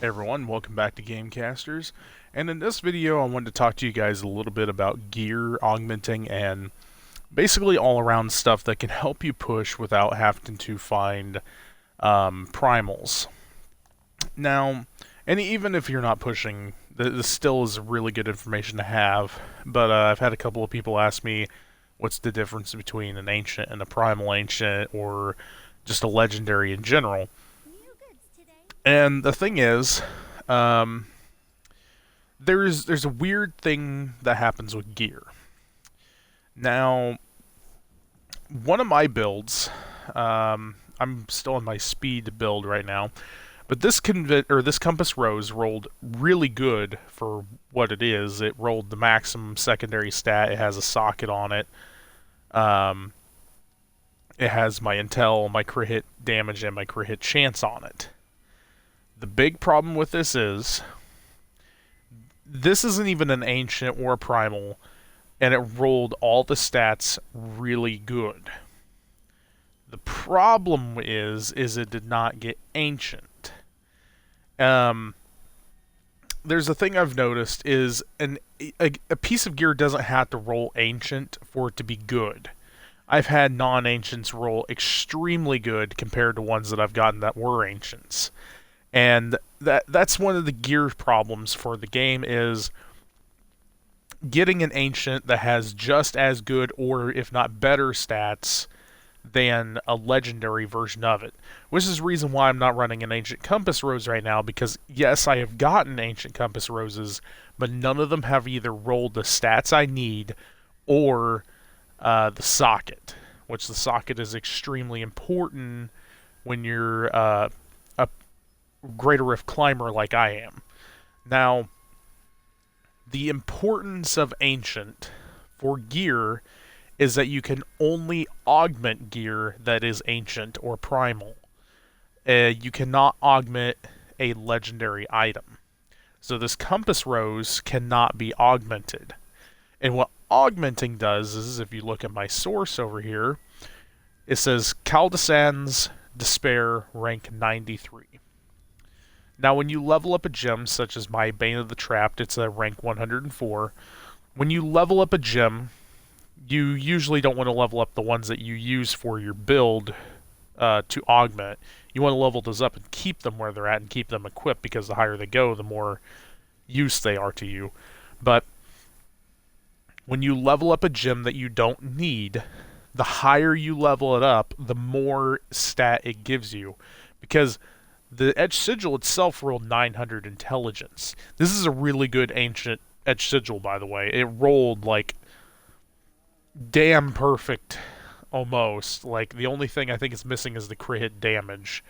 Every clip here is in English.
Hey everyone, welcome back to Gamecasters. And in this video, I wanted to talk to you guys a little bit about gear, augmenting, and basically all around stuff that can help you push without having to find primals. Now, and even if you're not pushing, this still is really good information to have. But I've had a couple of people ask me what's the difference between an ancient and a primal ancient, or just a legendary in general. And the thing is, um, there's a weird thing that happens with gear. Now, one of my builds, I'm still in my speed build right now, but this compass rose rolled really good for what it is. It rolled the maximum secondary stat. It has a socket on it. Um, it has my intel, my crit hit damage, and my crit hit chance on it. The big problem with this isn't even an ancient or a primal, and it rolled all the stats really good. The problem is it did not get ancient. There's a thing I've noticed is a piece of gear doesn't have to roll ancient for it to be good. I've had non-ancients roll extremely good compared to ones that I've gotten that were ancients. And that's one of the gear problems for the game is getting an ancient that has just as good or if not better stats than a legendary version of it. Which is the reason why I'm not running an ancient compass rose right now, because yes, I have gotten ancient compass roses, but none of them have either rolled the stats I need or the socket, which the socket is extremely important when you're a Greater Rift climber like I am. Now, the importance of Ancient for gear is that you can only augment gear that is Ancient or Primal. You cannot augment a legendary item. So this Compass Rose cannot be augmented. And what augmenting does is, if you look at my source over here, it says Caldesan's Despair rank 93. Now, when you level up a gem, such as my Bane of the Trapped, it's a rank 104. When you level up a gem, you usually don't want to level up the ones that you use for your build to augment. You want to level those up and keep them where they're at and keep them equipped, because the higher they go, the more use they are to you. But when you level up a gem that you don't need, the higher you level it up, the more stat it gives you. Because the Edge Sigil itself rolled 900 intelligence. This is a really good ancient Edge Sigil, by the way. It rolled, like, damn perfect, almost. Like, the only thing I think it's missing is the crit hit damage,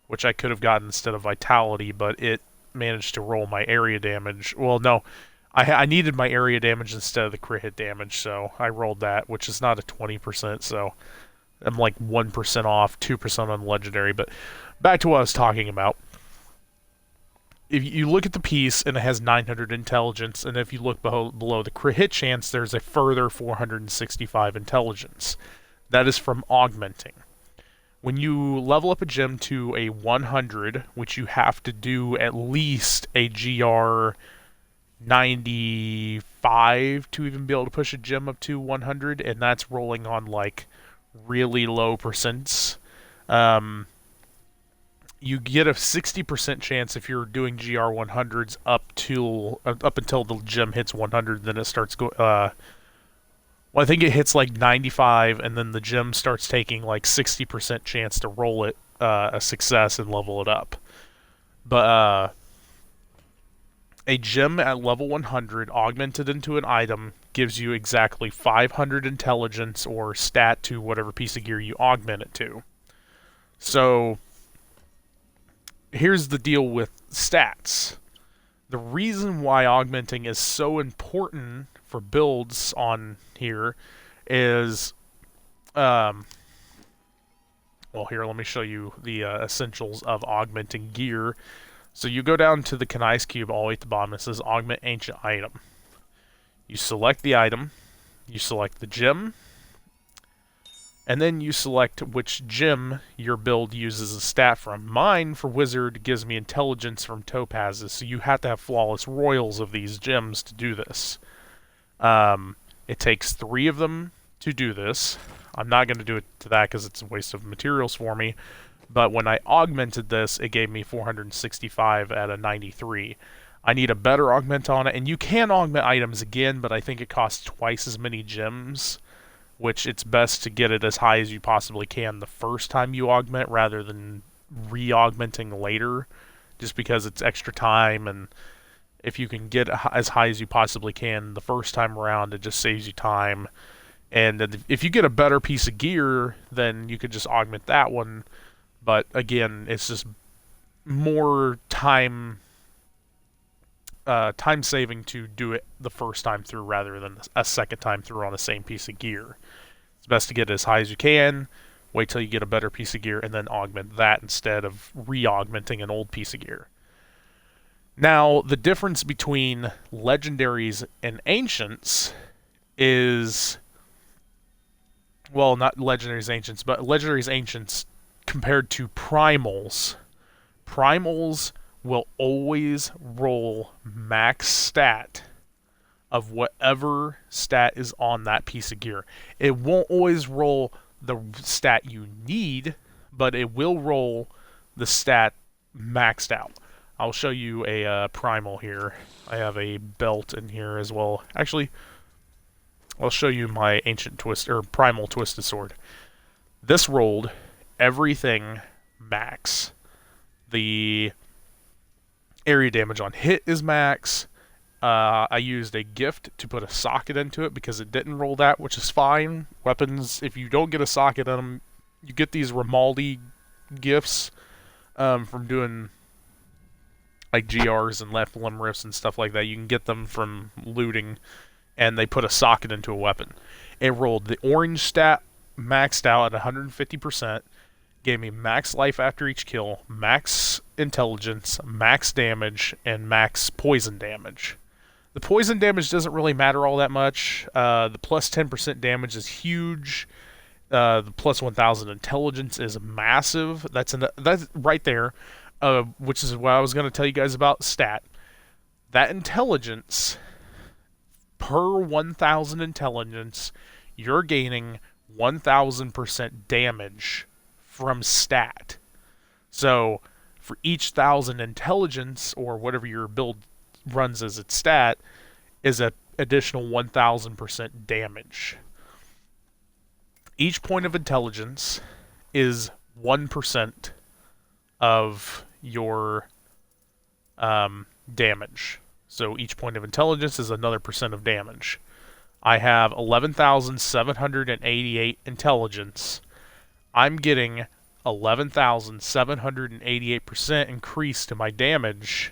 which I could have gotten instead of Vitality, but it managed to roll my area damage. Well, no, I needed my area damage instead of the crit hit damage, so I rolled that, which is not a 20%, so I'm like 1% off, 2% on Legendary, but back to what I was talking about. If you look at the piece, and it has 900 intelligence, and if you look below the crit hit chance, there's a further 465 intelligence. That is from augmenting. When you level up a gem to a 100, which you have to do at least a GR 95 to even be able to push a gem up to 100, and that's rolling on, like, really low percents. You get a 60% chance if you're doing GR 100s up until the gem hits 100. Then it starts well, I think it hits like 95, and then the gem starts taking like 60% chance to roll it a success and level it up. But a gem at level 100 augmented into an item gives you exactly 500 intelligence or stat to whatever piece of gear you augment it to. So here's the deal with stats. The reason why augmenting is so important for builds on here is, well, here, let me show you the essentials of augmenting gear. So you go down to the Kanai's Cube all the way at the bottom. It says Augment Ancient Item. You select the item. You select the gem. and then you select which gem your build uses a stat from. Mine, for Wizard, gives me intelligence from topazes, so you have to have flawless royals of these gems to do this. It takes 3 of them to do this. I'm not going to do it to that because it's a waste of materials for me, but when I augmented this, it gave me 465 out of 93. I need a better augment on it, and you can augment items again, but I think it costs twice as many gems, which it's best to get it as high as you possibly can the first time you augment rather than re-augmenting later, just because it's extra time, and if you can get as high as you possibly can the first time around, it just saves you time. And if you get a better piece of gear, then you could just augment that one, but again, it's just more time saving to do it the first time through rather than a second time through on the same piece of gear. It's best to get it as high as you can, wait till you get a better piece of gear, and then augment that instead of re-augmenting an old piece of gear. Now, the difference between Legendaries and Ancients is, well, not Legendaries Ancients, but Legendaries Ancients compared to Primals. Primals will always roll max stat of whatever stat is on that piece of gear. It won't always roll the stat you need, but it will roll the stat maxed out. I'll show you a Primal here. I have a belt in here as well. Actually, I'll show you my Ancient Twist or Primal Twisted Sword. This rolled everything max. The area damage on hit is max. I used a gift to put a socket into it because it didn't roll that, which is fine. Weapons, if you don't get a socket in them, you get these Rimaldi gifts from doing like GRs and left limb rifts and stuff like that. You can get them from looting, and they put a socket into a weapon. It rolled the orange stat maxed out at 150%, gave me max life after each kill, max intelligence, max damage, and max poison damage. The poison damage doesn't really matter all that much. The plus 10% damage is huge. The plus 1,000 intelligence is massive. That's right there, which is what I was going to tell you guys about stat. That intelligence, per 1,000 intelligence, you're gaining 1,000% damage from stat. So for each 1,000 intelligence, or whatever your build runs as its stat, is an additional 1,000% damage. Each point of intelligence is 1% of your damage. So each point of intelligence is another percent of damage. I have 11,788 intelligence. I'm getting 11,788% increase to my damage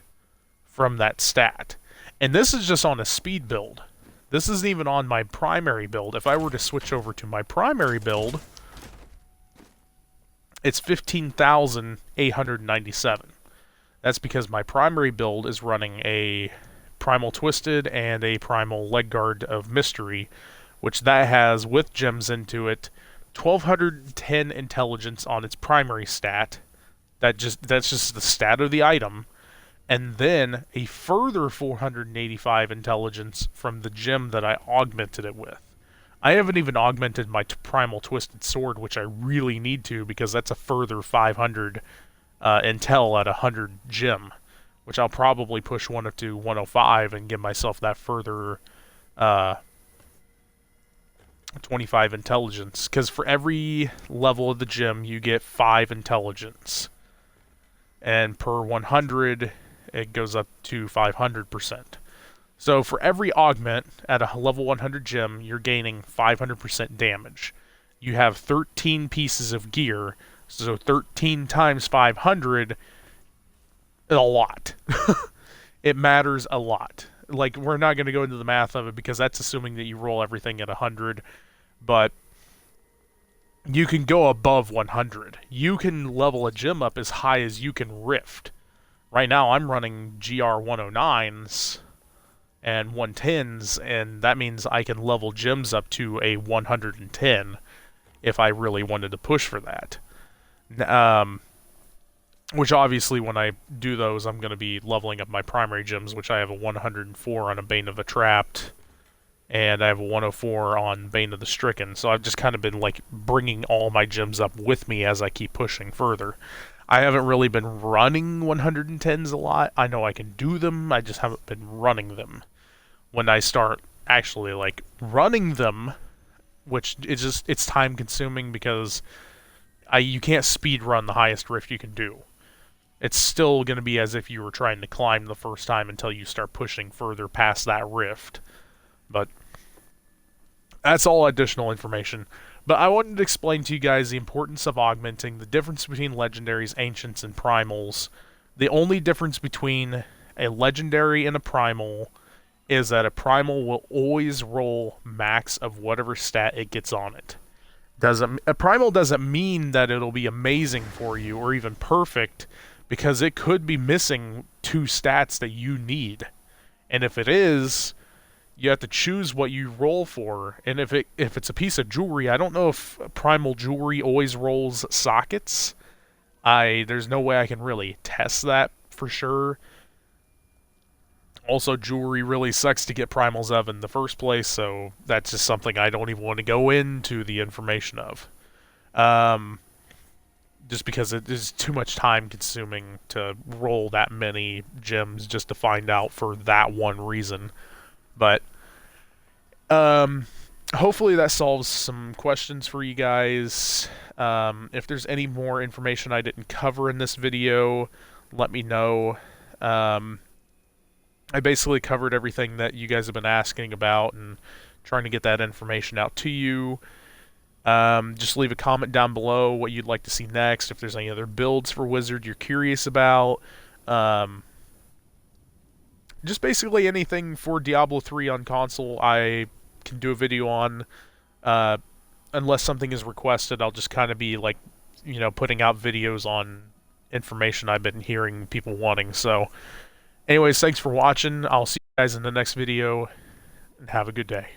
from that stat. And this is just on a speed build. This isn't even on my primary build. If I were to switch over to my primary build, it's 15,897. That's because my primary build is running a Primal Twisted and a Primal Legguard of Mystery, which that has, with gems into it, 1,210 intelligence on its primary stat. That's just the stat of the item. And then a further 485 intelligence from the gem that I augmented it with. I haven't even augmented my Primal Twisted Sword, which I really need to, because that's a further 500 intel at 100 gem, which I'll probably push one up to 105 and give myself that further 25 intelligence. Because for every level of the gem, you get 5 intelligence. And per 100, it goes up to 500%. So for every augment at a level 100 gem, you're gaining 500% damage. You have 13 pieces of gear, so 13 times 500 is a lot. It matters a lot. Like, we're not going to go into the math of it because that's assuming that you roll everything at 100, but you can go above 100. You can level a gem up as high as you can rift. Right now I'm running GR 109s and 110s, and that means I can level gems up to a 110 if I really wanted to push for that. Um, which obviously, when I do those, I'm going to be leveling up my primary gems, which I have a 104 on a Bane of the Trapped, and I have a 104 on Bane of the Stricken. So I've just kind of been like bringing all my gems up with me as I keep pushing further. I haven't really been running 110s a lot. I know I can do them, I just haven't been running them. When I start actually like running them, which it's time consuming because you can't speed run the highest rift you can do. It's still going to be as if you were trying to climb the first time until you start pushing further past that rift. But that's all additional information. But I wanted to explain to you guys the importance of augmenting, the difference between legendaries, ancients, and primals. The only difference between a legendary and a primal is that a primal will always roll max of whatever stat it gets on it. A primal doesn't mean that it'll be amazing for you or even perfect, because it could be missing 2 stats that you need. And if it is, you have to choose what you roll for. And if it's a piece of jewelry, I don't know if primal jewelry always rolls sockets. There's no way I can really test that for sure. Also, jewelry really sucks to get primals of in the first place, so that's just something I don't even want to go into the information of. Just because it is too much time consuming to roll that many gems just to find out for that one reason. But hopefully that solves some questions for you guys. If there's any more information I didn't cover in this video, let me know. I basically covered everything that you guys have been asking about and trying to get that information out to you. Just leave a comment down below what you'd like to see next, if there's any other builds for Wizard you're curious about. Just basically anything for Diablo 3 on console I can do a video on. Unless something is requested, I'll just kind of be like, putting out videos on information I've been hearing people wanting. So anyways, thanks for watching. I'll see you guys in the next video, and have a good day.